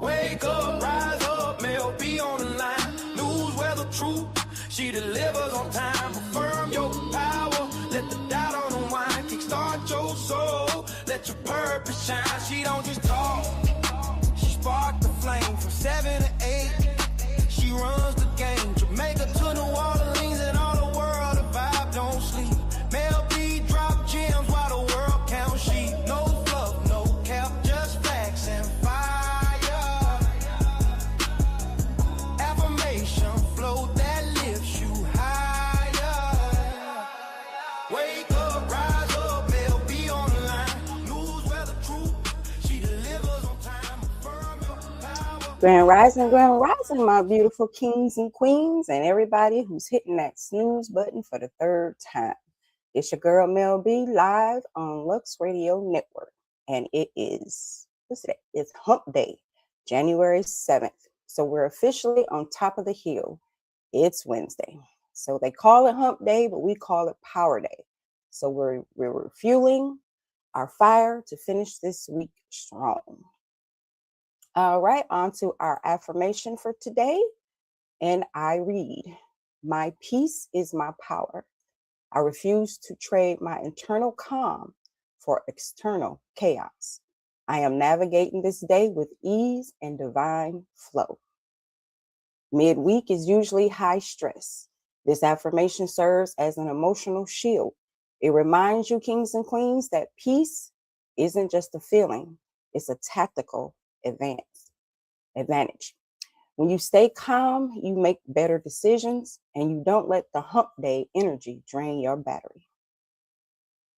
Wake up, rise up, Mell, be on the line. News, weather, truth, she delivers on time. Affirm your power, let the doubt unwind. Kickstart your soul, let your purpose shine. She don't just talk, she spark the flame from 7 to 8. She runs the game, Jamaica to New Orleans and all the world. The vibe don't sleep. Mell B drop gems while the world counts sheep. No fluff, no cap, just facts and fire. Affirmation flow that lifts you higher. Wake up, rise up, Mell B on the line. News, weather, truth, she delivers on time. Affirm your power. Grand Rising, my beautiful kings and queens, and everybody who's hitting that snooze button for the third time. It's your girl Mell B live on Lux Radio Network, and it is, what's today? It's Hump Day, January 7th. So we're officially on top of the hill. It's Wednesday. So they call it Hump Day, but we call it Power Day. So we're refueling our fire to finish this week strong. All right, on to our affirmation for today. And I read, my peace is my power. I refuse to trade my internal calm for external chaos. I am navigating this day with ease and divine flow. Midweek is usually high stress. This affirmation serves as an emotional shield. It reminds you, kings and queens, that peace isn't just a feeling, it's a tactical advantage. When you stay calm, you make better decisions and you don't let the hump day energy drain your battery.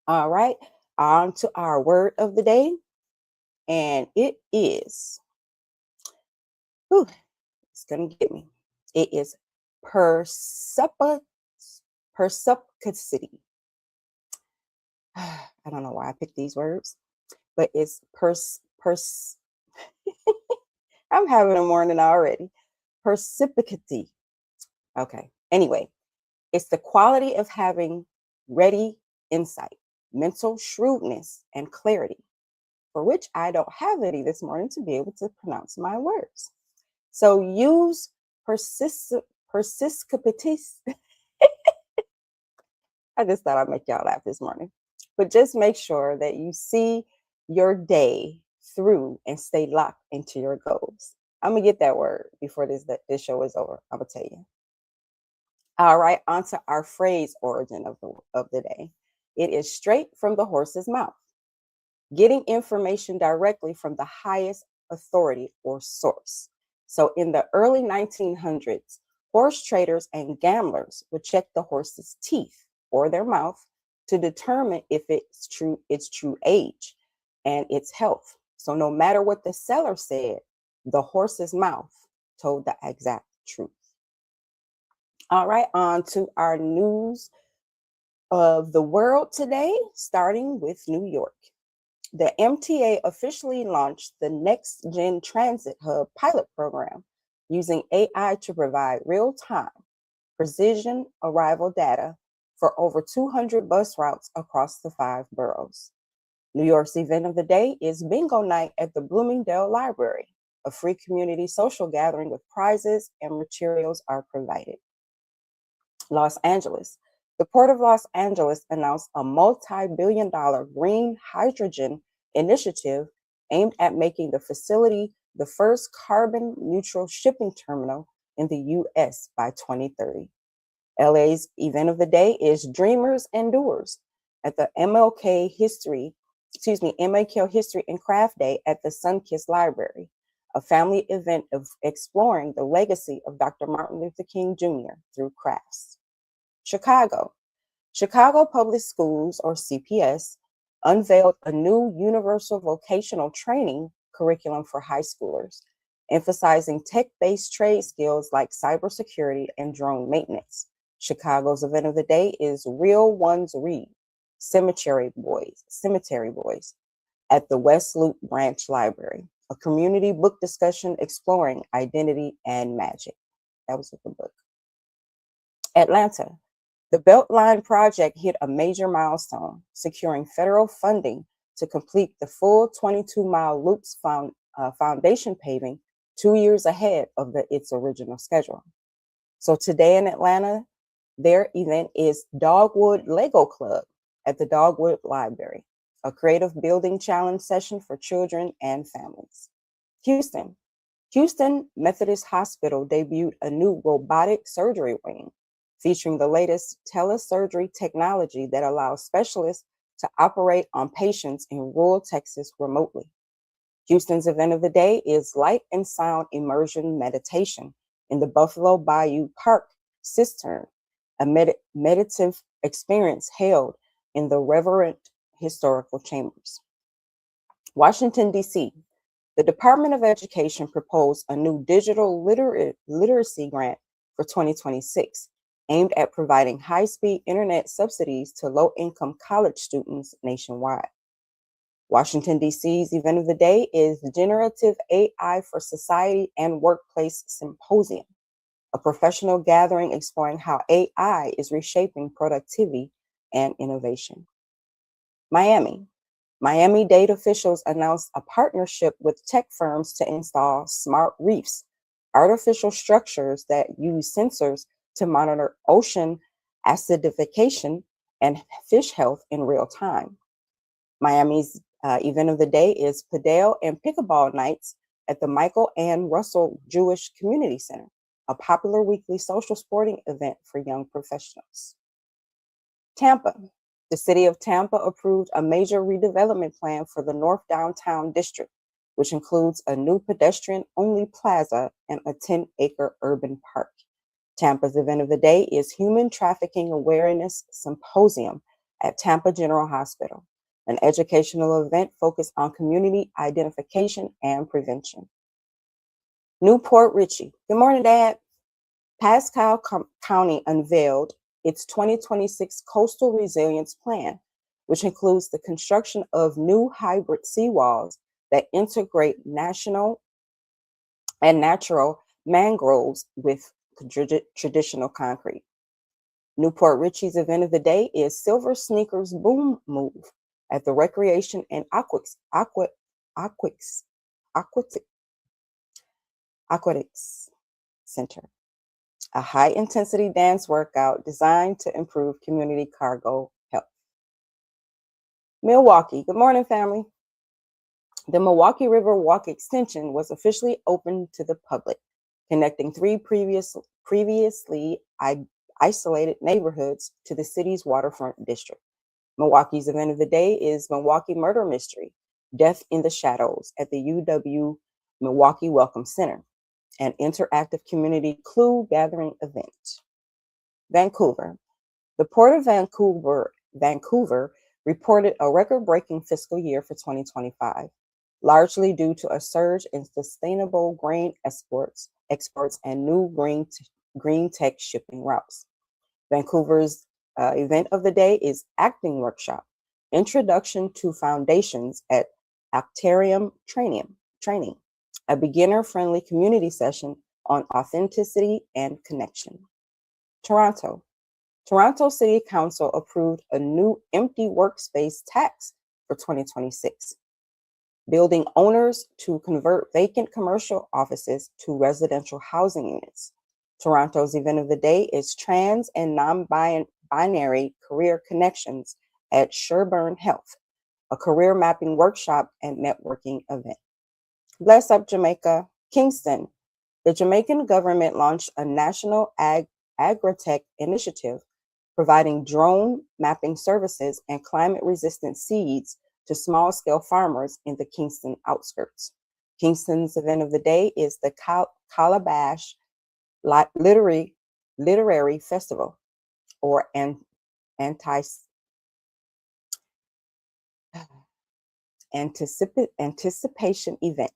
All right, on to our word of the day. And it is, it's going to get me. It is perspicacity. I don't know why I picked these words, but it's I'm having a morning already. Perspicacity. Okay. Anyway, it's the quality of having ready insight, mental shrewdness, and clarity, for which I don't have any this morning to be able to pronounce my words. So use perspicacities. I just thought I'd make y'all laugh this morning. But just make sure that you see your day through and stay locked into your goals. I'm going to get that word before this show is over. I'm going to tell you. All right, on to our phrase origin of the day. It is straight from the horse's mouth. Getting information directly from the highest authority or source. So in the early 1900s, horse traders and gamblers would check the horse's teeth or their mouth to determine if its true age and its health. So no matter what the seller said, the horse's mouth told the exact truth. All right, on to our news of the world today, starting with New York. The MTA officially launched the Next Gen Transit Hub pilot program using AI to provide real-time precision arrival data for over 200 bus routes across the 5 boroughs. New York's event of the day is Bingo Night at the Bloomingdale Library. A free community social gathering with prizes and materials are provided. Los Angeles. The Port of Los Angeles announced a multi-billion-dollar green hydrogen initiative aimed at making the facility the first carbon-neutral shipping terminal in the U.S. by 2030. LA's event of the day is Dreamers and Doers at the MLK History and Craft Day at the Sunkist Library, a family event of exploring the legacy of Dr. Martin Luther King Jr. through crafts. Chicago Public Schools, or CPS, unveiled a new universal vocational training curriculum for high schoolers, emphasizing tech-based trade skills like cybersecurity and drone maintenance. Chicago's event of the day is Real Ones Read, Cemetery Boys, at the West Loop Branch Library, a community book discussion exploring identity and magic. That was a good book. Atlanta. The Beltline project hit a major milestone, securing federal funding to complete the full 22-mile loop's foundation paving 2 years ahead of its original schedule. So today in Atlanta, their event is Dogwood Lego Club at the Dogwood Library, a creative building challenge session for children and families. Houston. Houston Methodist Hospital debuted a new robotic surgery wing featuring the latest telesurgery technology that allows specialists to operate on patients in rural Texas remotely. Houston's event of the day is Light and Sound Immersion Meditation in the Buffalo Bayou Park Cistern, a meditative experience held in the Reverend Historical Chambers. Washington, D.C. The Department of Education proposed a new digital literacy grant for 2026, aimed at providing high-speed internet subsidies to low-income college students nationwide. Washington, D.C.'s event of the day is the Generative AI for Society and Workplace Symposium, a professional gathering exploring how AI is reshaping productivity and innovation. Miami. Miami-Dade officials announced a partnership with tech firms to install smart reefs, artificial structures that use sensors to monitor ocean acidification and fish health in real time. Miami's event of the day is Padel and Pickleball Nights at the Michael Ann Russell Jewish Community Center, a popular weekly social sporting event for young professionals. Tampa. The city of Tampa approved a major redevelopment plan for the North Downtown District, which includes a new pedestrian-only plaza and a 10-acre urban park. Tampa's event of the day is Human Trafficking Awareness Symposium at Tampa General Hospital, an educational event focused on community identification and prevention. Newport Richey. Good morning, Dad. Pasco County unveiled its 2026 Coastal Resilience Plan, which includes the construction of new hybrid seawalls that integrate national and natural mangroves with traditional concrete. Newport Richey's event of the day is Silver Sneakers Boom Move at the Recreation and Aquatics Center, a high-intensity dance workout designed to improve community cargo health. Milwaukee. Good morning, family. The Milwaukee River Walk extension was officially opened to the public, connecting three previously isolated neighborhoods to the city's waterfront district. Milwaukee's event of the day is Milwaukee Murder Mystery, Death in the Shadows at the UW Milwaukee Welcome Center, an interactive community clue gathering event. Vancouver. The Port of Vancouver reported a record-breaking fiscal year for 2025, largely due to a surge in sustainable grain exports and new green tech shipping routes. Vancouver's event of the day is Acting Workshop, Introduction to Foundations at Actarium Training, a beginner-friendly community session on authenticity and connection. Toronto. Toronto City Council approved a new empty workspace tax for 2026, building owners to convert vacant commercial offices to residential housing units. Toronto's event of the day is Trans and Non-Binary Career Connections at Sherburne Health, a career mapping workshop and networking event. Bless up, Jamaica. Kingston. The Jamaican government launched a national agritech initiative providing drone mapping services and climate-resistant seeds to small-scale farmers in the Kingston outskirts. Kingston's event of the day is the Calabash Literary Festival, or anticipation event,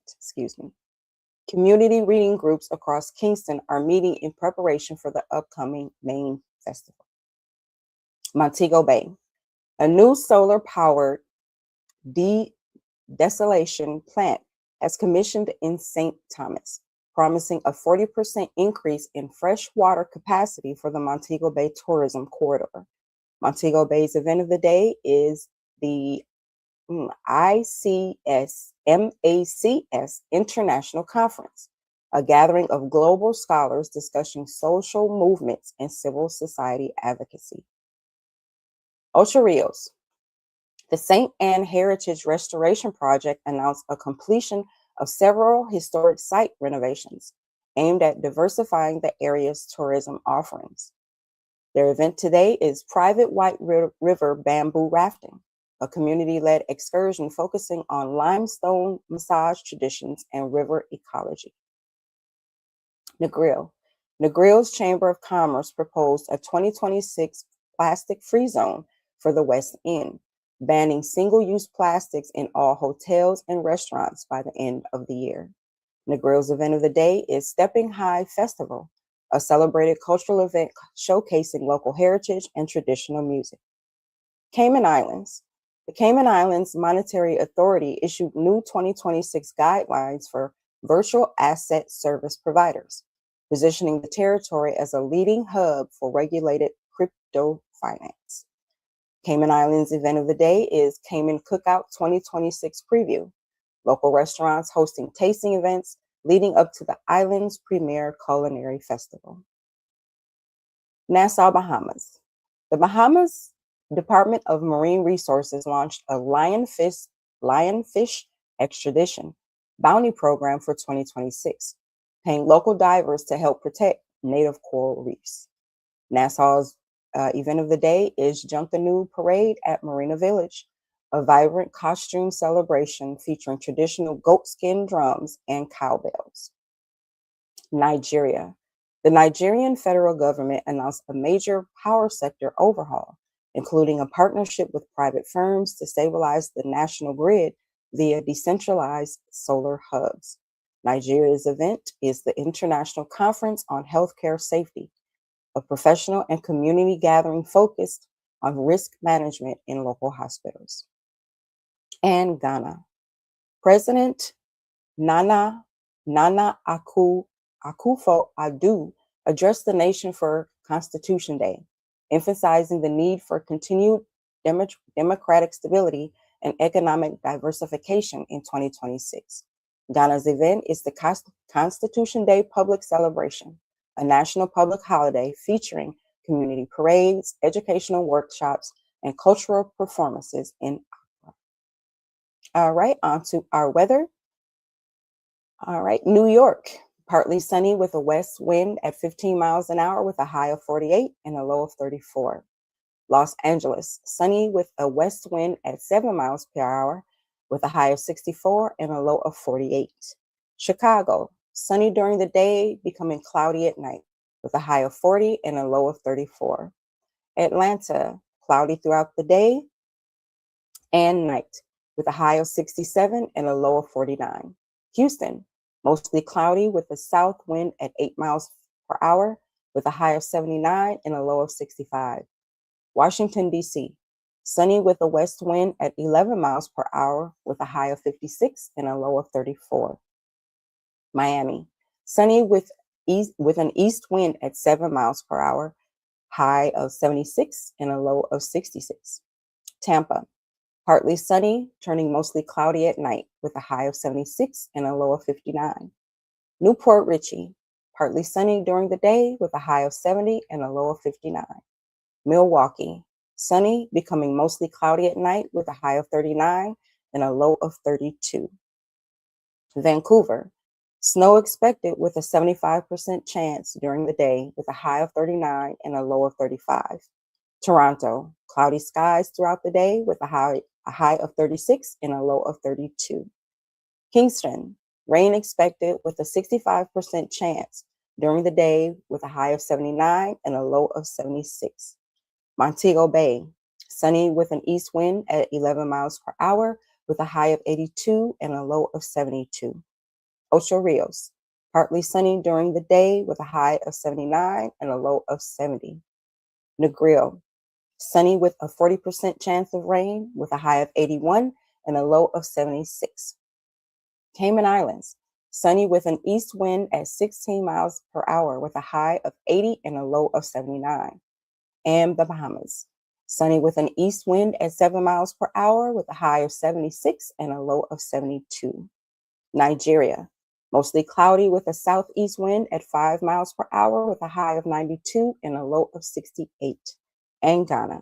Community reading groups across Kingston are meeting in preparation for the upcoming main festival. Montego Bay. A new solar-powered desalination plant has commissioned in St. Thomas, promising a 40% increase in freshwater capacity for the Montego Bay Tourism Corridor. Montego Bay's event of the day is the MACS International Conference, a gathering of global scholars discussing social movements and civil society advocacy. Ocho Rios. The St. Anne Heritage Restoration Project announced a completion of several historic site renovations aimed at diversifying the area's tourism offerings. Their event today is Private White River Bamboo Rafting, a community-led excursion focusing on limestone massage traditions and river ecology. Negril. Negril's Chamber of Commerce proposed a 2026 plastic-free zone for the West End, banning single-use plastics in all hotels and restaurants by the end of the year. Negril's event of the day is Stepping High Festival, a celebrated cultural event showcasing local heritage and traditional music. Cayman Islands. The Cayman Islands Monetary Authority issued new 2026 guidelines for virtual asset service providers, positioning the territory as a leading hub for regulated crypto finance. Cayman Islands event of the day is Cayman Cookout 2026 Preview, local restaurants hosting tasting events leading up to the island's premier culinary festival. Nassau, Bahamas. The Bahamas Department of Marine Resources launched a lionfish extradition bounty program for 2026, paying local divers to help protect native coral reefs. Nassau's event of the day is Junkanoo Parade at Marina Village, a vibrant costume celebration featuring traditional goatskin drums and cowbells. Nigeria. The Nigerian federal government announced a major power sector overhaul, including a partnership with private firms to stabilize the national grid via decentralized solar hubs. Nigeria's event is the International Conference on Healthcare Safety, a professional and community gathering focused on risk management in local hospitals. And Ghana. President Nana Akufo-Addo addressed the nation for Constitution Day, emphasizing the need for continued democratic stability and economic diversification in 2026. Ghana's event is the Constitution Day public celebration, a national public holiday featuring community parades, educational workshops, and cultural performances in Accra. All right, on to our weather. All right, New York, partly sunny with a west wind at 15 miles an hour with a high of 48 and a low of 34. Los Angeles, sunny with a west wind at 7 miles per hour with a high of 64 and a low of 48. Chicago, sunny during the day, becoming cloudy at night with a high of 40 and a low of 34. Atlanta, cloudy throughout the day and night with a high of 67 and a low of 49. Houston, mostly cloudy with a south wind at 8 miles per hour with a high of 79 and a low of 65. Washington, D.C., sunny with a west wind at 11 miles per hour with a high of 56 and a low of 34. Miami, sunny with an east wind at 7 miles per hour, high of 76 and a low of 66. Tampa, partly sunny, turning mostly cloudy at night with a high of 76 and a low of 59. Newport Richey, partly sunny during the day with a high of 70 and a low of 59. Milwaukee, sunny, becoming mostly cloudy at night with a high of 39 and a low of 32. Vancouver, snow expected with a 75% chance during the day with a high of 39 and a low of 35. Toronto, cloudy skies throughout the day with a high of 36 and a low of 32. Kingston, rain expected with a 65% chance during the day with a high of 79 and a low of 76. Montego Bay, sunny with an east wind at 11 miles per hour with a high of 82 and a low of 72. Ocho Rios, partly sunny during the day with a high of 79 and a low of 70. Negril, sunny with a 40% chance of rain with a high of 81 and a low of 76. Cayman Islands, Sunny with an east wind at 16 miles per hour with a high of 80 and a low of 79. And the Bahamas. Sunny with an east wind at 7 miles per hour with a high of 76 and a low of 72. Nigeria. Mostly cloudy with a southeast wind at 5 miles per hour with a high of 92 and a low of 68. And Ghana.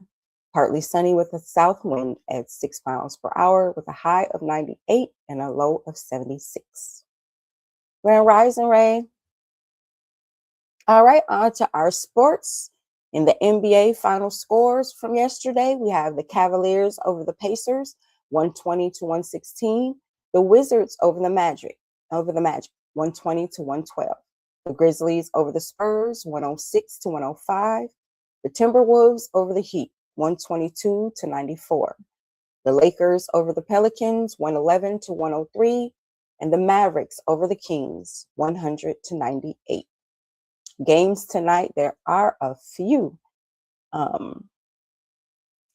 Partly sunny with a south wind at 6 miles per hour with a high of 98 and a low of 76. Grand Rising Ray. All right, on to our sports. In the NBA final scores from yesterday, we have the Cavaliers over the Pacers, 120 to 116. The Wizards over the Magic, 120 to 112. The Grizzlies over the Spurs, 106 to 105. The Timberwolves over the Heat, 122 to 94. The Lakers over the Pelicans, 111 to 103. And the Mavericks over the Kings, 100 to 98. Games tonight, there are a few.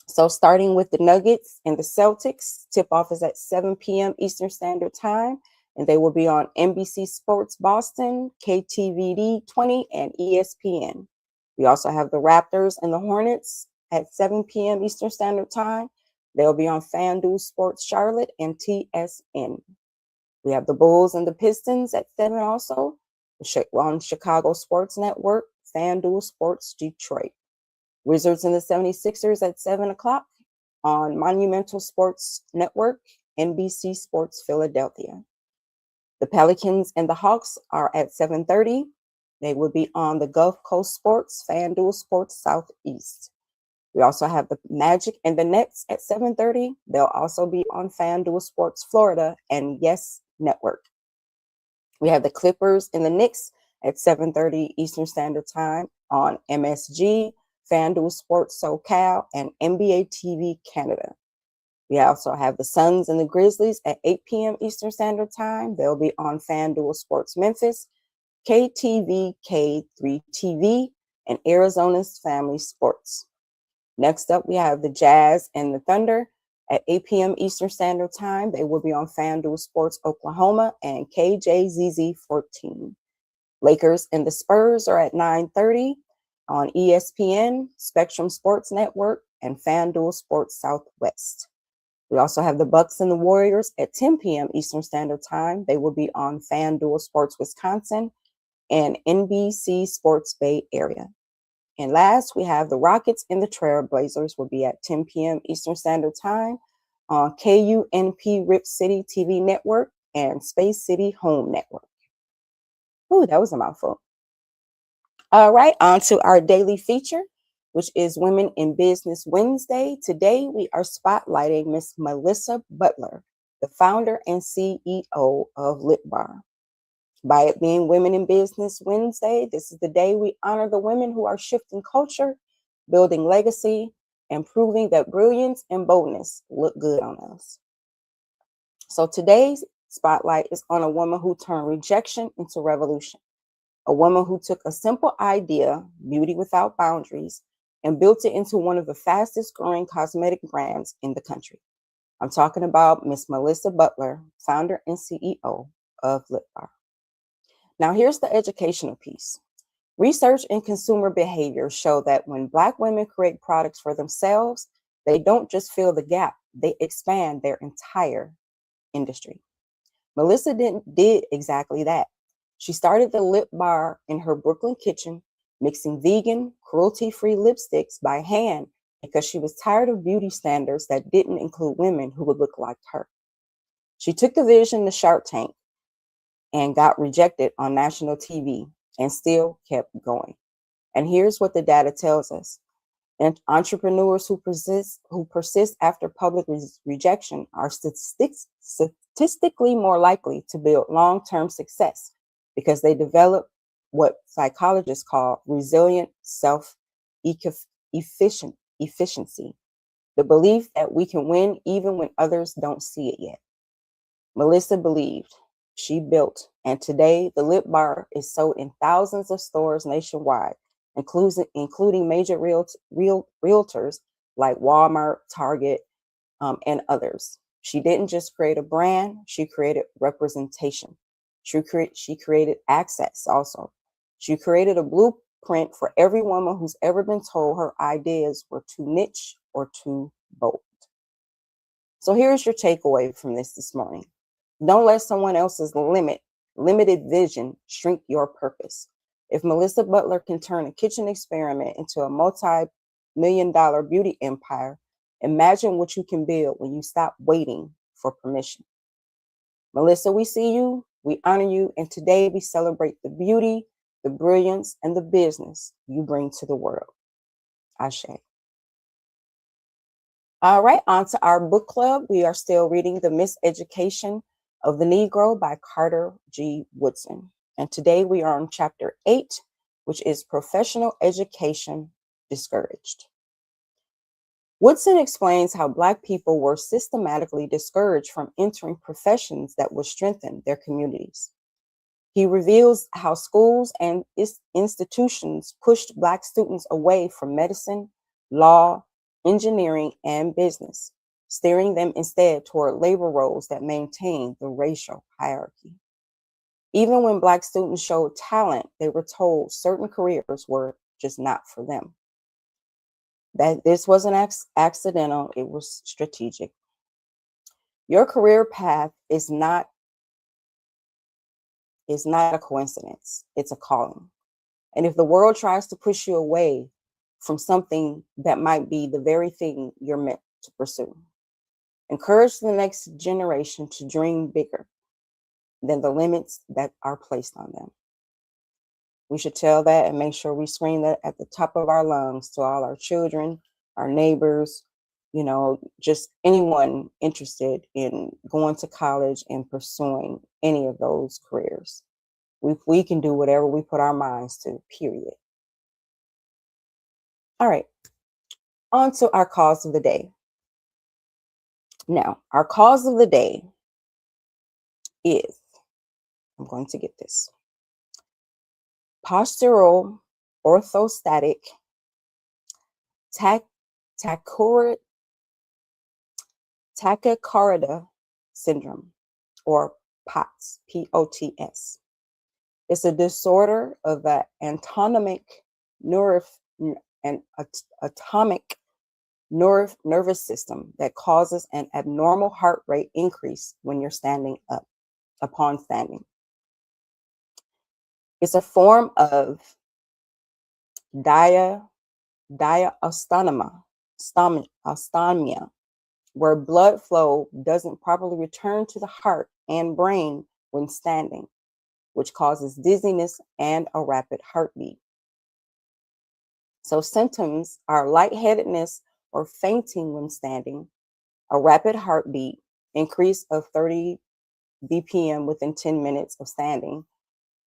So starting with the Nuggets and the Celtics, tip-off is at 7 p.m. Eastern Standard Time, and they will be on NBC Sports Boston, KTVD 20, and ESPN. We also have the Raptors and the Hornets at 7 p.m. Eastern Standard Time. They'll be on FanDuel Sports Charlotte and TSN. We have the Bulls and the Pistons at 7 also, on Chicago Sports Network, FanDuel Sports Detroit. Wizards and the 76ers at 7 o'clock on Monumental Sports Network, NBC Sports Philadelphia. The Pelicans and the Hawks are at 7:30. They will be on the Gulf Coast Sports, FanDuel Sports Southeast. We also have the Magic and the Nets at 7:30. They'll also be on FanDuel Sports Florida and Yes Network. We have the Clippers and the Knicks at 7:30 Eastern Standard Time on MSG, FanDuel Sports SoCal, and NBA TV Canada. We also have the Suns and the Grizzlies at 8 p.m. Eastern Standard Time. They'll be on FanDuel Sports Memphis, KTV, K3 TV, and Arizona's Family Sports. Next up, we have the Jazz and the Thunder at 8 p.m. Eastern Standard Time. They will be on FanDuel Sports Oklahoma and KJZZ 14. Lakers and the Spurs are at 9:30 on ESPN, Spectrum Sports Network, and FanDuel Sports Southwest. We also have the Bucks and the Warriors at 10 p.m. Eastern Standard Time. They will be on FanDuel Sports Wisconsin and NBC Sports Bay Area. And last, we have the Rockets and the Trailblazers will be at 10 p.m. Eastern Standard Time on KUNP Rip City TV Network and Space City Home Network. Ooh, that was a mouthful. All right, on to our daily feature, which is Women in Business Wednesday. Today, we are spotlighting Miss Melissa Butler, the founder and CEO of Lit Bar. By it being Women in Business Wednesday, this is the day we honor the women who are shifting culture, building legacy, and proving that brilliance and boldness look good on us. So today's spotlight is on a woman who turned rejection into revolution. A woman who took a simple idea, beauty without boundaries, and built it into one of the fastest growing cosmetic brands in the country. I'm talking about Miss Melissa Butler, founder and CEO of Lit Bar. Now, here's the educational piece. Research in consumer behavior show that when Black women create products for themselves, they don't just fill the gap, they expand their entire industry. Melissa did exactly that. She started the Lit Bar in her Brooklyn kitchen, mixing vegan, cruelty-free lipsticks by hand because she was tired of beauty standards that didn't include women who would look like her. She took the vision to Shark Tank and got rejected on national TV and still kept going. And here's what the data tells us. And entrepreneurs who persist after public rejection are statistically more likely to build long-term success because they develop what psychologists call resilient self-efficiency, the belief that we can win even when others don't see it yet. Melissa believed, she built, and today the Lit Bar is sold in thousands of stores nationwide, including major realtors like Walmart, Target, and others. She didn't just create a brand, she created representation. She created access also. She created a blueprint for every woman who's ever been told her ideas were too niche or too bold. So here's your takeaway from this morning. Don't let someone else's limited vision shrink your purpose. If Melissa Butler can turn a kitchen experiment into a multi-million-dollar beauty empire, imagine what you can build when you stop waiting for permission. Melissa, we see you, we honor you, and today we celebrate the beauty, the brilliance, and the business you bring to the world. Ashe. All right, on to our book club. We are still reading The Miseducation of the Negro by Carter G. Woodson. And today we are on chapter 8, which is Professional Education Discouraged. Woodson explains how Black people were systematically discouraged from entering professions that would strengthen their communities. He reveals how schools and institutions pushed Black students away from medicine, law, engineering, and business, steering them instead toward labor roles that maintained the racial hierarchy. Even when Black students showed talent, they were told certain careers were just not for them. That this wasn't accidental, it was strategic. Your career path is not a coincidence, it's a calling. And if the world tries to push you away from something that might be the very thing you're meant to pursue, encourage the next generation to dream bigger than the limits that are placed on them. We should tell that and make sure we scream that at the top of our lungs to all our children, our neighbors, just anyone interested in going to college and pursuing any of those careers. We can do whatever we put our minds to, period. All right, on to our cause of the day. Now, our cause of the day is, I'm going to get this, postural orthostatic tachycardia syndrome, or POTS, P-O-T-S. It's a disorder of the atomic nervous system that causes an abnormal heart rate increase when you're standing up, upon standing. It's a form of diasthonia, where blood flow doesn't properly return to the heart and brain when standing, which causes dizziness and a rapid heartbeat. So symptoms are lightheadedness or fainting when standing, a rapid heartbeat, increase of 30 BPM within 10 minutes of standing,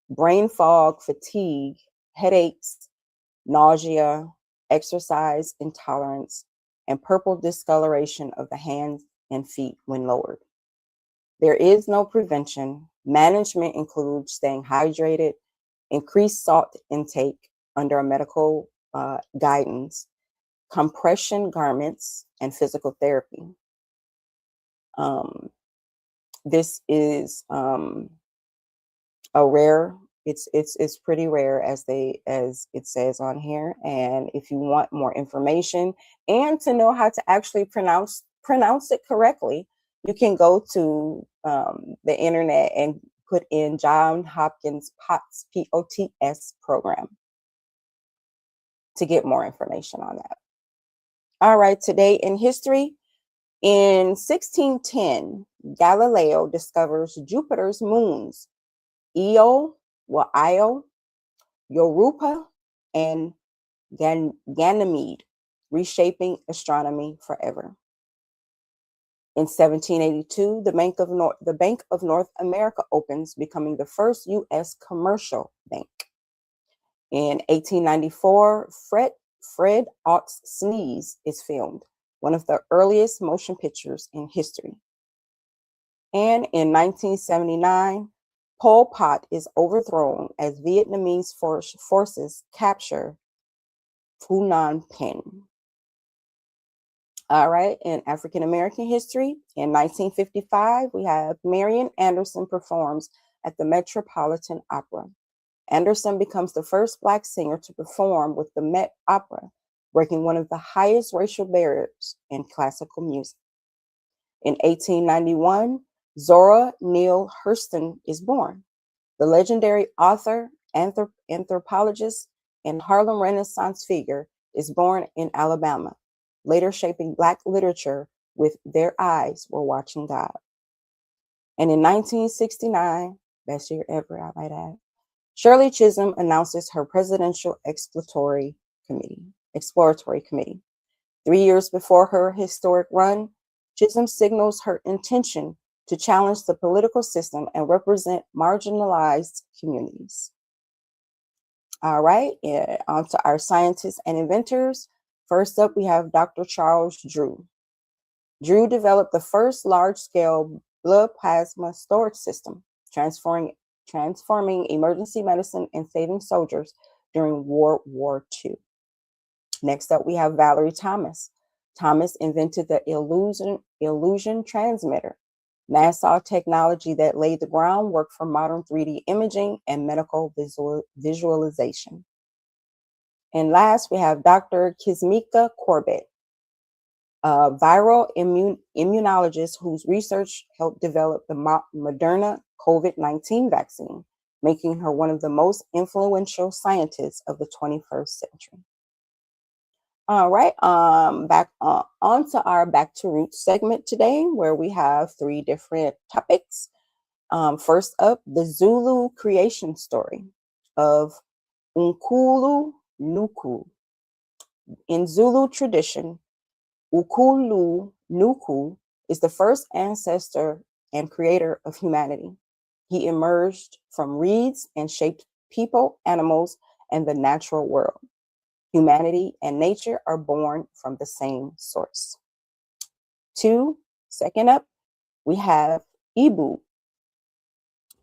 brain fog, fatigue, headaches, nausea, exercise intolerance, and purple discoloration of the hands and feet when lowered. There is no prevention. Management includes staying hydrated, increased salt intake under a medical guidance, compression garments, and physical therapy. This is a rare. It's pretty rare, as it says on here. And if you want more information and to know how to actually pronounce it correctly, you can go to the internet and put in John Hopkins POTS, P-O-T-S program to get more information on that. All right, today in history, in 1610, Galileo discovers Jupiter's moons, Io, Europa, and Ganymede, reshaping astronomy forever. In 1782, the Bank of North America opens, becoming the first U.S. commercial bank. In 1894, Fred Ott's Sneeze is filmed, one of the earliest motion pictures in history. And in 1979, Pol Pot is overthrown as Vietnamese forces capture Phnom Penh. All right, in African American history, in 1955, we have Marian Anderson performs at the Metropolitan Opera. Anderson becomes the first Black singer to perform with the Met Opera, breaking one of the highest racial barriers in classical music. In 1891, Zora Neale Hurston is born. The legendary author, anthropologist, and Harlem Renaissance figure is born in Alabama, later shaping Black literature with Their Eyes Were Watching God. And in 1969, best year ever, I might add, Shirley Chisholm announces her presidential exploratory committee. 3 years before her historic run, Chisholm signals her intention to challenge the political system and represent marginalized communities. All right, on to our scientists and inventors. First up, we have Dr. Charles Drew. Drew developed the first large-scale blood plasma storage system, transforming emergency medicine and saving soldiers during World War II. Next up, we have Valerie Thomas. Thomas invented the illusion transmitter, NASA technology that laid the groundwork for modern 3D imaging and medical visualization. And last, we have Dr. Kizzmekia Corbett, a viral immunologist whose research helped develop the Moderna COVID-19 vaccine, making her one of the most influential scientists of the 21st century. All right, back on to our Back to Roots segment today, where we have 3 different topics. First up, the Zulu creation story of Unkulu Nuku. In Zulu tradition, Ukulu Nuku is the first ancestor and creator of humanity. He emerged from reeds and shaped people, animals, and the natural world. Humanity and nature are born from the same source. 2, second up, we have Ibu.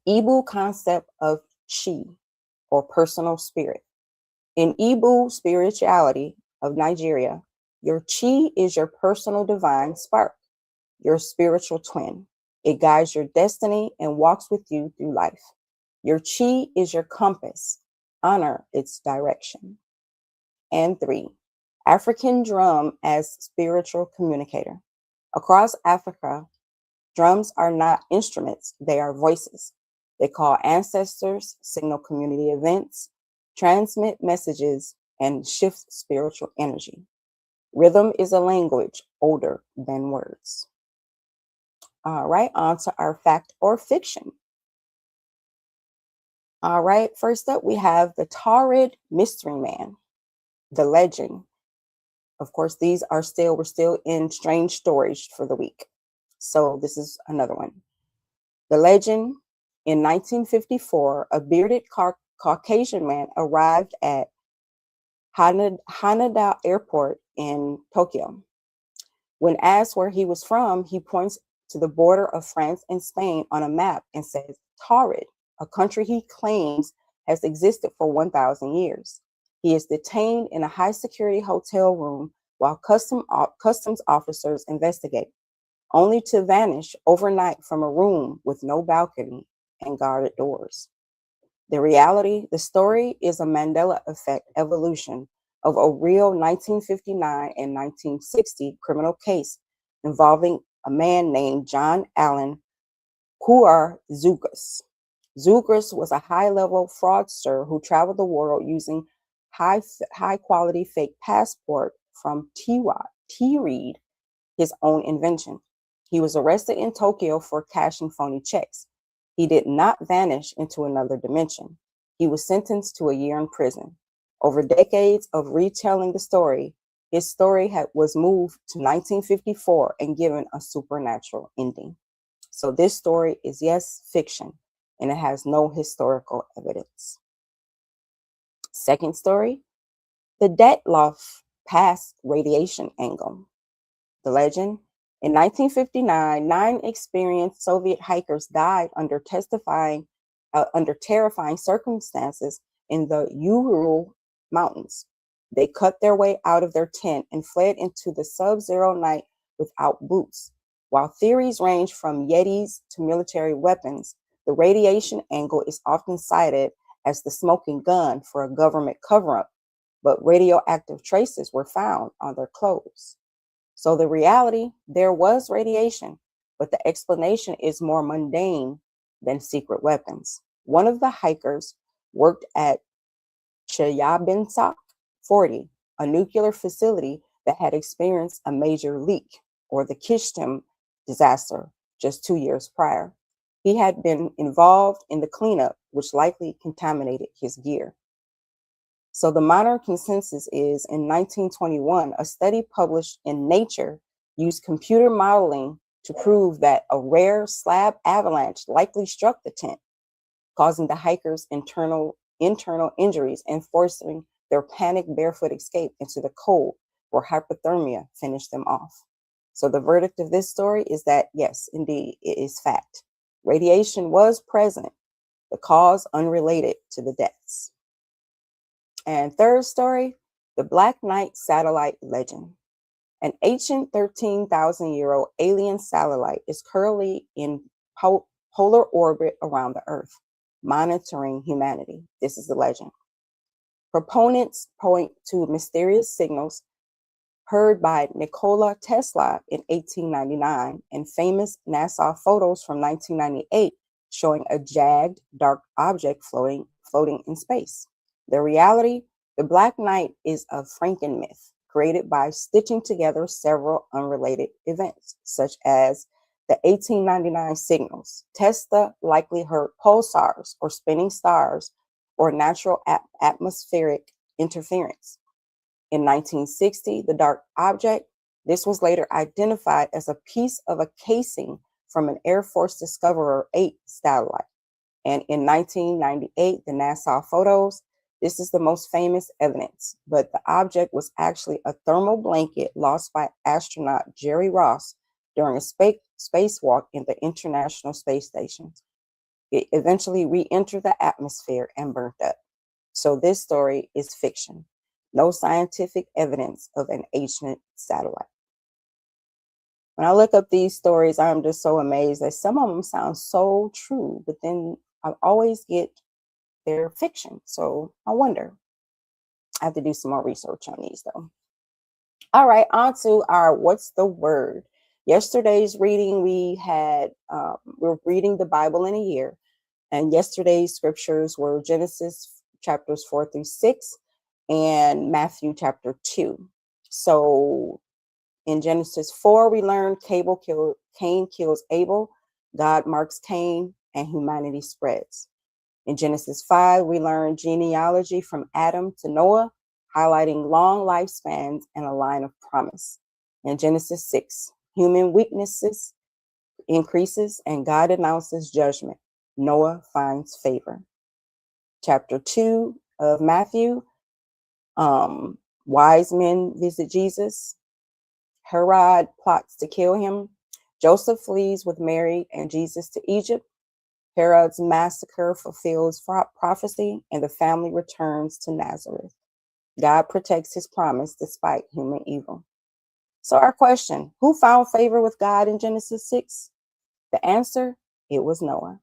Ibu concept of chi, or personal spirit. In Ibu spirituality of Nigeria, your chi is your personal divine spark, your spiritual twin. It guides your destiny and walks with you through life. Your chi is your compass. Honor its direction. And 3, African drum as spiritual communicator. Across Africa, drums are not instruments, they are voices. They call ancestors, signal community events, transmit messages, and shift spiritual energy. Rhythm is a language older than words. All right, on to our fact or fiction. All right, first up, we have the Taurid Mystery Man, the legend. Of course, we're still in strange stories for the week. So this is another one. The legend, in 1954, a bearded Caucasian man arrived at Haneda Airport in Tokyo. When asked where he was from, he points to the border of France and Spain on a map and says, Taurid, a country he claims has existed for 1,000 years. He is detained in a high-security hotel room while customs officers investigate, only to vanish overnight from a room with no balcony and guarded doors. The story is a Mandela effect evolution of a real 1959 and 1960 criminal case involving a man named John Allen Kuar Zugus. Zugus was a high-level fraudster who traveled the world using high-quality fake passport from T. Reed, his own invention. He was arrested in Tokyo for cashing phony checks. He did not vanish into another dimension. He was sentenced to a year in prison. Over decades of retelling the story, his story was moved to 1954 and given a supernatural ending. So this story is, yes, fiction, and it has no historical evidence. Second story, the Dyatlov Pass radiation angle. The legend, in 1959, 9 experienced Soviet hikers died under terrifying circumstances in the Ural Mountains. They cut their way out of their tent and fled into the sub-zero night without boots. While theories range from Yetis to military weapons, The radiation angle is often cited as the smoking gun for a government cover-up, but radioactive traces were found on their clothes. So the reality, there was radiation, but the explanation is more mundane than secret weapons. One of the hikers worked at J.A.B 40, a nuclear facility that had experienced a major leak, or the Kickstart disaster, just 2 years prior. He had been involved in the cleanup, which likely contaminated his gear. So the modern consensus is in 1921, a study published in Nature used computer modeling to prove that a rare slab avalanche likely struck the tent, causing the hikers internal injuries and forcing their panicked barefoot escape into the cold, where hypothermia finished them off. So the verdict of this story is that, yes, indeed, it is fact. Radiation was present, the cause unrelated to the deaths. And third story, the Black Knight satellite legend. An ancient 13,000-year-old alien satellite is currently in polar orbit around the Earth, monitoring humanity. This is the legend. Proponents point to mysterious signals heard by Nikola Tesla in 1899 and famous NASA photos from 1998 showing a jagged, dark object floating in space. The reality, the Black Knight is a Franken myth created by stitching together several unrelated events, such as the 1899 signals. Tesla likely heard pulsars or spinning stars or natural atmospheric interference. In 1960, the dark object, this was later identified as a piece of a casing from an Air Force Discoverer 8 satellite. And in 1998, the NASA photos, this is the most famous evidence, but the object was actually a thermal blanket lost by astronaut Jerry Ross during a spacewalk in the International Space Station. It eventually re-entered the atmosphere and burnt up. So this story is fiction. No scientific evidence of an ancient satellite. When I look up these stories, I'm just so amazed that some of them sound so true, but then I always get they're fiction. So I wonder. I have to do some more research on these though. All right, on to our what's the word. Yesterday's reading, we're reading the Bible in a year. And yesterday's scriptures were Genesis chapters 4-6 and Matthew chapter 2. So in Genesis 4, we learned Cain kills Abel, God marks Cain, and humanity spreads. In Genesis 5, we learn genealogy from Adam to Noah, highlighting long lifespans and a line of promise. In Genesis 6, human weaknesses increases and God announces judgment. Noah finds favor. Chapter 2 of Matthew, wise men visit Jesus. Herod plots to kill him. Joseph flees with Mary and Jesus to Egypt. Herod's massacre fulfills prophecy, and the family returns to Nazareth. God protects his promise despite human evil. So our question, who found favor with God in Genesis 6? The answer, it was Noah.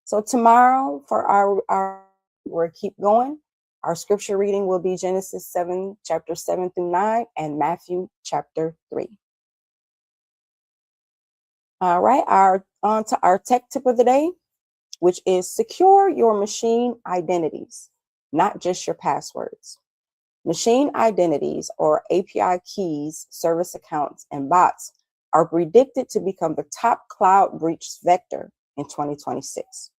So tomorrow for our we'll keep going. Our scripture reading will be Genesis 7, chapter 7-9, and Matthew chapter 3. All right, on to our tech tip of the day, which is secure your machine identities, not just your passwords. Machine identities, or API keys, service accounts, and bots are predicted to become the top cloud breach vector in 2026.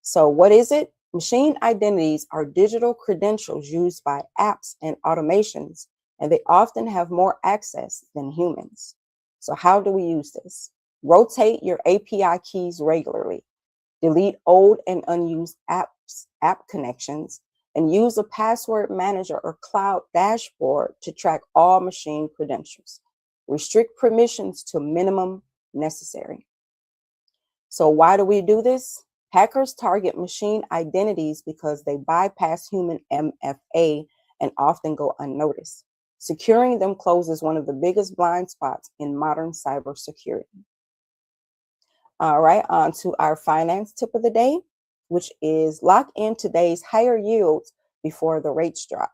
So what is it? Machine identities are digital credentials used by apps and automations, and they often have more access than humans. So how do we use this? Rotate your API keys regularly. Delete old and unused app connections, and use a password manager or cloud dashboard to track all machine credentials. Restrict permissions to minimum necessary. So why do we do this? Hackers target machine identities because they bypass human MFA and often go unnoticed. Securing them closes one of the biggest blind spots in modern cybersecurity. All right, on to our finance tip of the day, which is lock in today's higher yields before the rates drop.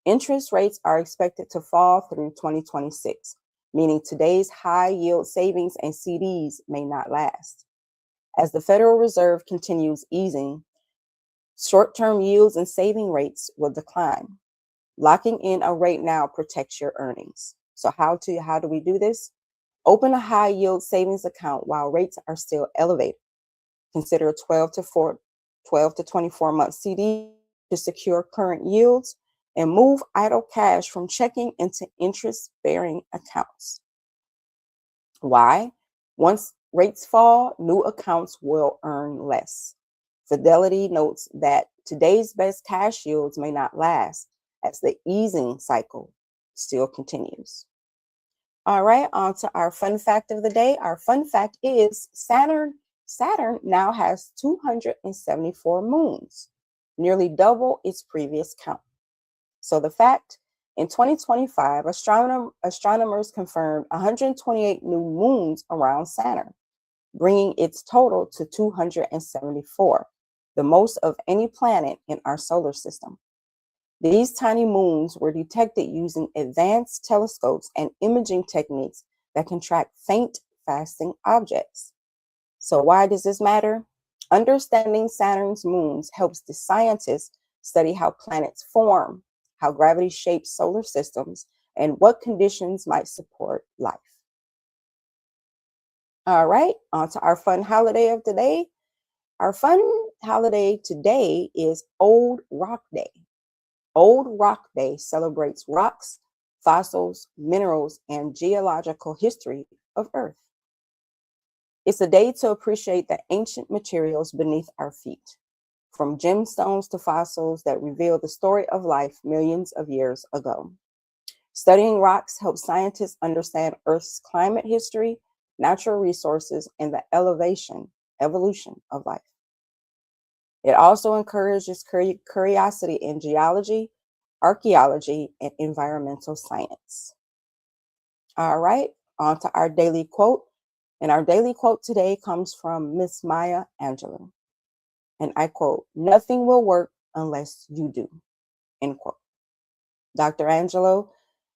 Interest rates are expected to fall through 2026, meaning today's high yield savings and CDs may not last. As the Federal Reserve continues easing, short-term yields and saving rates will decline. Locking in a rate now protects your earnings. So how do we do this? Open a high yield savings account while rates are still elevated. Consider a 12 to 24 month CD to secure current yields and move idle cash from checking into interest-bearing accounts. Why? Once rates fall, new accounts will earn less. Fidelity notes that today's best cash yields may not last as the easing cycle still continues. All right, on to our fun fact of the day. Our fun fact is Saturn now has 274 moons, nearly double its previous count. So the fact, in 2025, astronomers confirmed 128 new moons around Saturn, bringing its total to 274, the most of any planet in our solar system. These tiny moons were detected using advanced telescopes and imaging techniques that can track faint, fasting objects. So why does this matter? Understanding Saturn's moons helps the scientists study how planets form, how gravity shapes solar systems, and what conditions might support life. All right, on to our fun holiday of the day. Our fun holiday today is Old Rock Day. Old Rock Day celebrates rocks, fossils, minerals, and geological history of Earth. It's a day to appreciate the ancient materials beneath our feet, from gemstones to fossils that reveal the story of life millions of years ago. Studying rocks helps scientists understand Earth's climate history, natural resources, and the evolution of life. It also encourages curiosity in geology, archaeology, and environmental science. All right, on to our daily quote. And our daily quote today comes from Miss Maya Angelou. And I quote, "Nothing will work unless you do," end quote. Dr. Angelou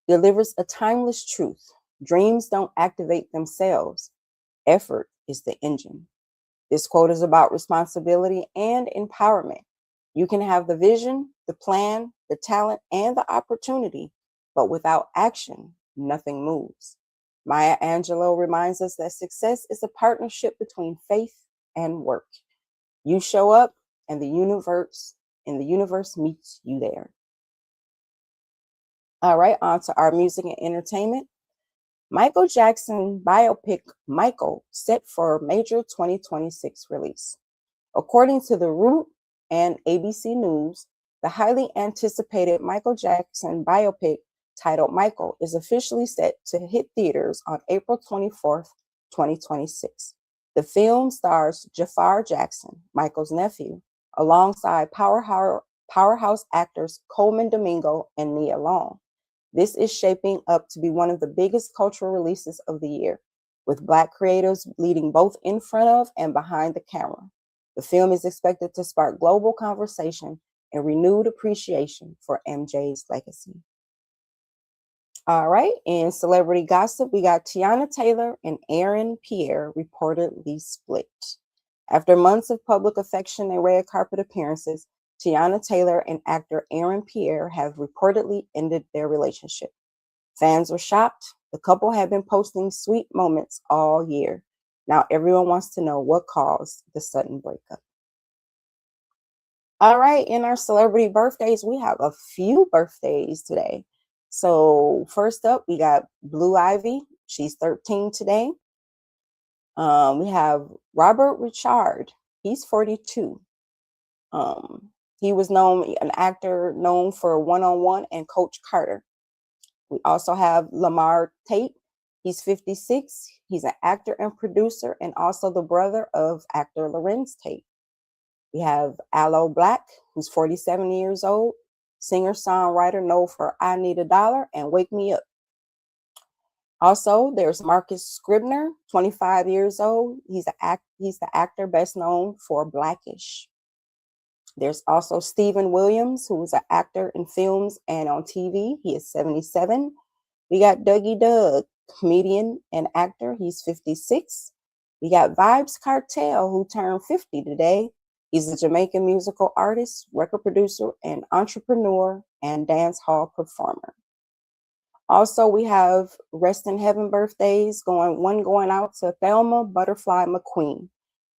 delivers a timeless truth. Dreams don't activate themselves. Effort is the engine. This quote is about responsibility and empowerment. You can have the vision, the plan, the talent, and the opportunity, but without action, nothing moves. Maya Angelou reminds us that success is a partnership between faith and work. You show up and the universe meets you there. All right, on to our music and entertainment. Michael Jackson biopic Michael set for a major 2026 release. According to The Root and ABC News, the highly anticipated Michael Jackson biopic titled Michael is officially set to hit theaters on April 24th, 2026. The film stars Jafar Jackson, Michael's nephew, alongside powerhouse actors Coleman Domingo and Nia Long. This is shaping up to be one of the biggest cultural releases of the year, with Black creators leading both in front of and behind the camera. The film is expected to spark global conversation and renewed appreciation for MJ's legacy. All right, in celebrity gossip, we got Teyana Taylor and Aaron Pierre reportedly split. After months of public affection and red carpet appearances, Teyana Taylor and actor Aaron Pierre have reportedly ended their relationship. Fans were shocked. The couple had been posting sweet moments all year. Now everyone wants to know what caused the sudden breakup. All right, in our celebrity birthdays, we have a few birthdays today. So first up, we got Blue Ivy. She's 13 today. We have Robert Richard. He's 42. He was an actor known for One-on-One and Coach Carter. We also have Lamar Tate. He's 56. He's an actor and producer and also the brother of actor Lorenz Tate. We have Aloe Black, who's 47 years old, singer-songwriter known for I Need a Dollar and Wake Me Up. Also, there's Marcus Scribner, 25 years old. He's the actor best known for Blackish. There's also Stephen Williams, who is an actor in films and on TV. He is 77. We got Dougie Doug, comedian and actor. He's 56. We got Vibes Cartel, who turned 50 today. He's a Jamaican musical artist, record producer, and entrepreneur and dance hall performer. Also, we have rest in heaven birthdays going out to Thelma Butterfly McQueen,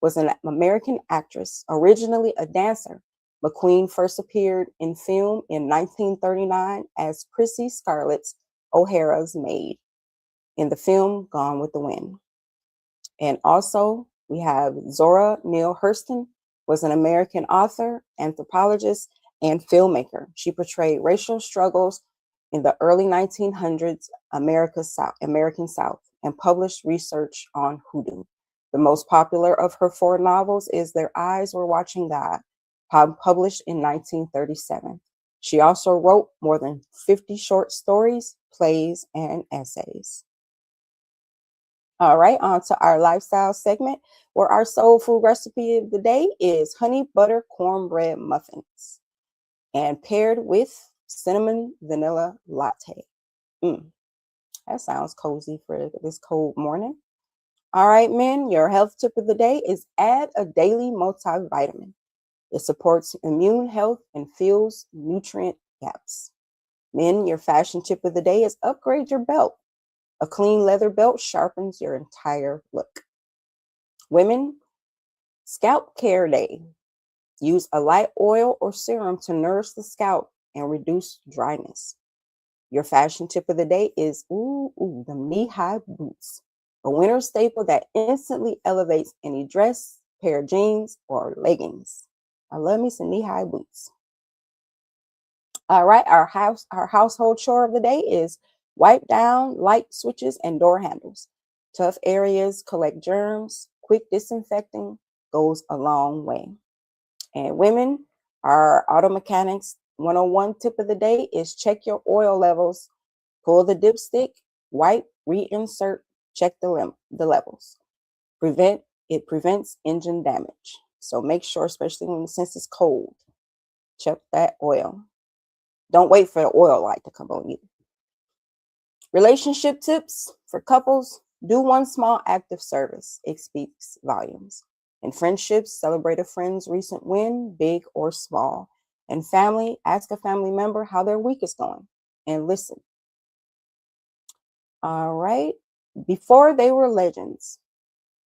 was an American actress, originally a dancer. McQueen first appeared in film in 1939 as Prissy Scarlett O'Hara's maid in the film Gone with the Wind. And also, we have Zora Neale Hurston, was an American author, anthropologist, and filmmaker. She portrayed racial struggles in the early 1900s American South and published research on hoodoo. The most popular of her 4 novels is Their Eyes Were Watching God, published in 1937. She also wrote more than 50 short stories, plays, and essays. All right, on to our lifestyle segment, where our soul food recipe of the day is honey butter cornbread muffins and paired with cinnamon vanilla latte. That sounds cozy for this cold morning. All right, men, your health tip of the day is add a daily multivitamin. It supports immune health and fills nutrient gaps. Men, your fashion tip of the day is upgrade your belt. A clean leather belt sharpens your entire look. Women, scalp care day. Use a light oil or serum to nourish the scalp and reduce dryness. Your fashion tip of the day is the knee-high boots, a winter staple that instantly elevates any dress, pair of jeans, or leggings. I love me some knee-high boots. All right, our household chore of the day is wipe down light switches and door handles. Tough areas collect germs. Quick disinfecting goes a long way. And women, our auto mechanics 101 tip of the day is check your oil levels. Pull the dipstick, wipe, reinsert, check the levels. It prevents engine damage. So make sure, especially since it's cold, check that oil. Don't wait for the oil light to come on either. Relationship tips for couples: do one small act of service. It speaks volumes. In friendships, celebrate a friend's recent win, big or small. In family, ask a family member how their week is going and listen. All right. Before they were legends.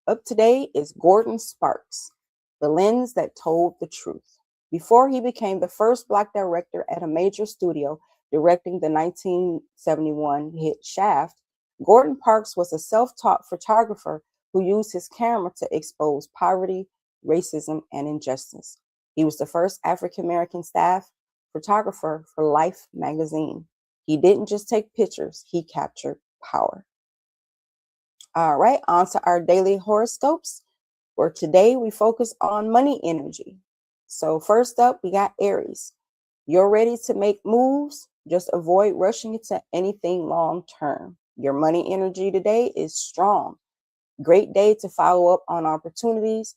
Up today is Gordon Sparks, the lens that told the truth. Before he became the first Black director at a major studio directing the 1971 hit Shaft, Gordon Parks was a self-taught photographer who used his camera to expose poverty, racism, and injustice. He was the first African-American staff photographer for Life magazine. He didn't just take pictures, he captured power. All right, on to our daily horoscopes. For today, we focus on money energy. So first up, we got Aries. You're ready to make moves. Just avoid rushing into anything long term. Your money energy today is strong. Great day to follow up on opportunities.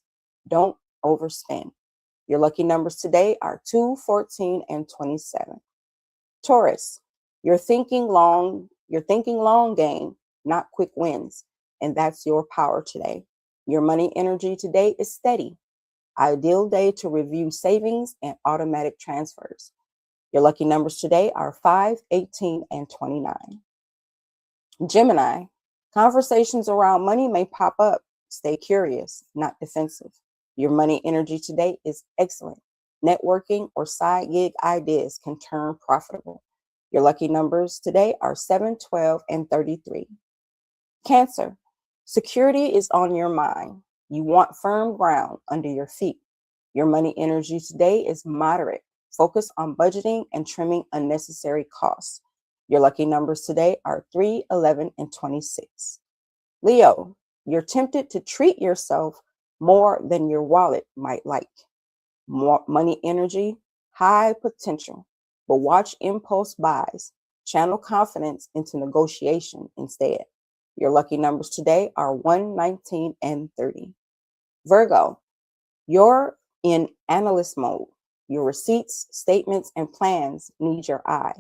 Don't overspend. Your lucky numbers today are 2, 14, and 27. Taurus, you're thinking long game, not quick wins. And that's your power today. Your money energy today is steady. Ideal day to review savings and automatic transfers. Your lucky numbers today are 5, 18, and 29. Gemini, conversations around money may pop up. Stay curious, not defensive. Your money energy today is excellent. Networking or side gig ideas can turn profitable. Your lucky numbers today are 7, 12, and 33. Cancer, security is on your mind. You want firm ground under your feet. Your money energy today is moderate. Focus on budgeting and trimming unnecessary costs. Your lucky numbers today are 3, 11, and 26. Leo, you're tempted to treat yourself more than your wallet might like. More money energy, high potential, but watch impulse buys. Channel confidence into negotiation instead. Your lucky numbers today are 1, 19, and 30. Virgo, you're in analyst mode. Your receipts, statements, and plans need your eye.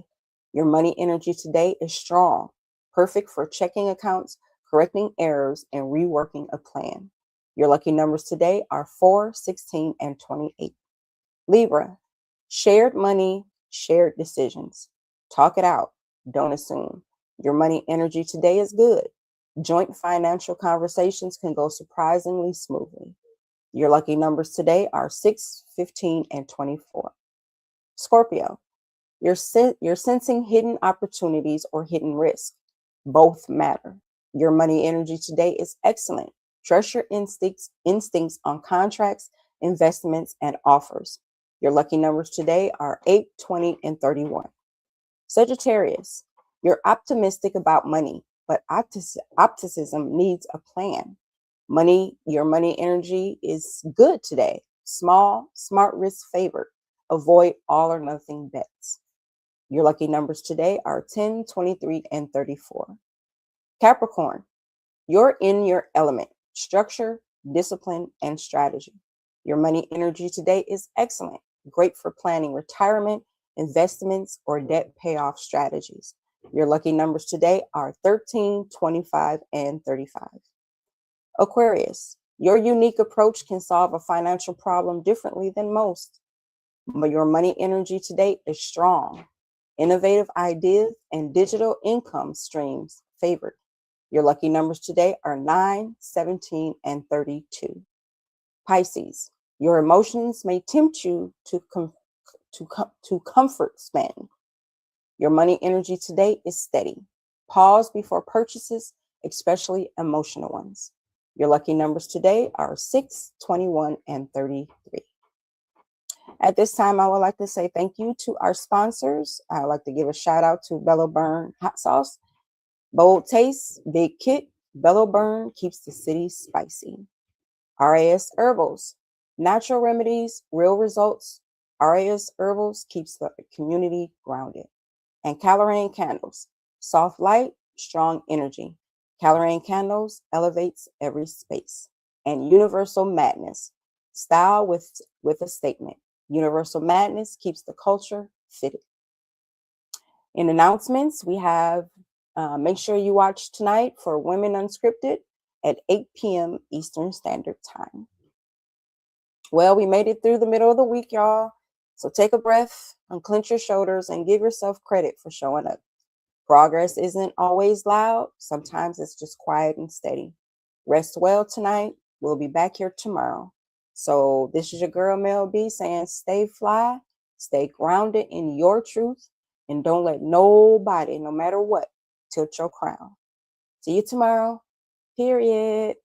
Your money energy today is strong, perfect for checking accounts, correcting errors, and reworking a plan. Your lucky numbers today are 4, 16, and 28. Libra, shared money, shared decisions. Talk it out. Don't assume. Your money energy today is good. Joint financial conversations can go surprisingly smoothly. Your lucky numbers today are 6, 15, and 24. Scorpio, you're sensing hidden opportunities or hidden risk. Both matter. Your money energy today is excellent. Trust your instincts on contracts, investments, and offers. Your lucky numbers today are 8, 20, and 31. Sagittarius, you're optimistic about money, but optimism needs a plan. Your money energy is good today. Small, smart risk favored. Avoid all or nothing bets. Your lucky numbers today are 10, 23, and 34. Capricorn, you're in your element. Structure, discipline, and strategy. Your money energy today is excellent. Great for planning retirement, investments, or debt payoff strategies. Your lucky numbers today are 13, 25, and 35. Aquarius, your unique approach can solve a financial problem differently than most. But your money energy today is strong. Innovative ideas and digital income streams favored. Your lucky numbers today are 9, 17, and 32. Pisces, your emotions may tempt you to comfort spend. Your money energy today is steady. Pause before purchases, especially emotional ones. Your lucky numbers today are 6, 21, and 33. At this time, I would like to say thank you to our sponsors. I would like to give a shout out to Bello Burn Hot Sauce, Bold Taste, Big Kit. Bello Burn keeps the city spicy. RAS Herbals, natural remedies, real results. RAS Herbals keeps the community grounded. And Colorane Candles, soft light, strong energy. Colorane Candles elevates every space. And Universal Madness, style with a statement. Universal Madness keeps the culture fitted. In announcements, we have make sure you watch tonight for Women Unscripted at 8 p.m. Eastern Standard Time. Well, we made it through the middle of the week, y'all. So take a breath, unclench your shoulders, and give yourself credit for showing up. Progress isn't always loud. Sometimes it's just quiet and steady. Rest well tonight. We'll be back here tomorrow. So this is your girl, Mel B, saying stay fly, stay grounded in your truth, and don't let nobody, no matter what, tilt your crown. See you tomorrow. Period.